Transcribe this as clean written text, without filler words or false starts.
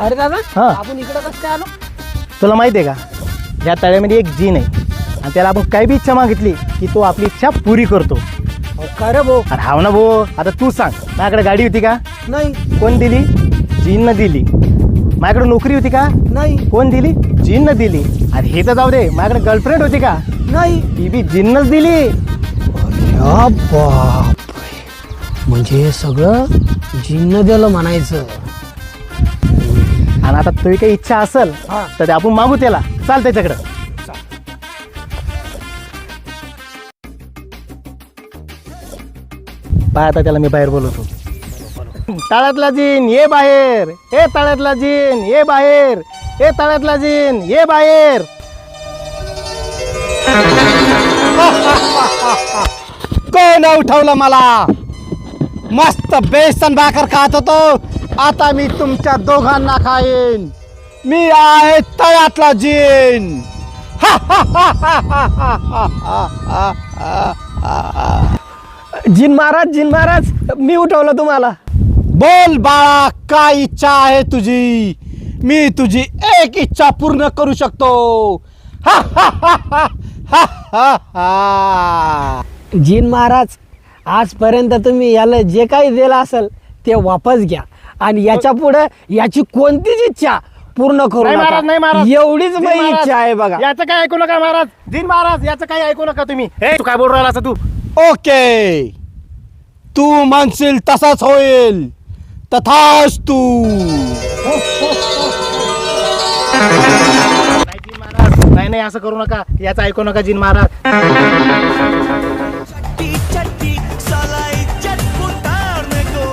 अरे दादा हा. आपण इकडे कसं काय आलो? तुला माहिती आहे का या तळ्यामध्ये एक जीन आहे आणि त्याला आपण काही बी इच्छा मागितली की तो आपली इच्छा पुरी करतो. अहो, काय रे भाऊ? अरे हाव ना भाऊ, आता तू सांग माझ्याकडे गाडी होती का? नाही कोण दिली? जीननं दिली. माझ्याकडे नोकरी होती का? नाही कोण दिली? जीननं दिली. आणि हे तर जाऊ दे, माझ्याकडे गर्लफ्रेंड होती का? नाही. ती बी जीननंच दिली. या बाप, म्हणजे हे सगळं जिन्न दिलं म्हणायचं. आणि आता तुझी काही इच्छा असेल हा. तर ते आपण मागू त्याला. चाल त्याच्याकडं. पाय आता त्याला मी बाहेर बोलवतो. तळ्यातला जीन ये बाहेर, हे तळ्यातला जीन ये बाहेर, हे तळ्यातला जीन ये बाहेर. कोण उठवलं मला? मस्त बेसन भाकर खात होतो, आता मी तुमच्या दोघांना खाईन. मी आहे तळ्यातला जीन. जिन महाराज मी उठवलं तुम्हाला. बोल बाळा, काय इच्छा आहे तुझी? मी तुझी एक इच्छा पूर्ण करू शकतो. जिन महाराज, आजपर्यंत तुम्ही याला जे काही दिलं असेल ते वापस घ्या आणि याच्या पुढे याची कोणतीच इच्छा पूर्ण करू नाही महाराज, नाही नका. महाराज. एवढीच जीन माझी महाराज, इच्छा आहे बघा. याचं काय ऐकू नका महाराज. जीन महाराज याचं काही ऐकू नका तुम्ही. हे तू काय बोल राहिला असं तू? ओके, तू म्हणशील तसाच होईल. तथास्तु. नाही जीन महाराज, नाही नाही असं करू नका. याचं ऐकू नका जीन महाराज. चट्टी चट्टी सलाई चटपुटार में को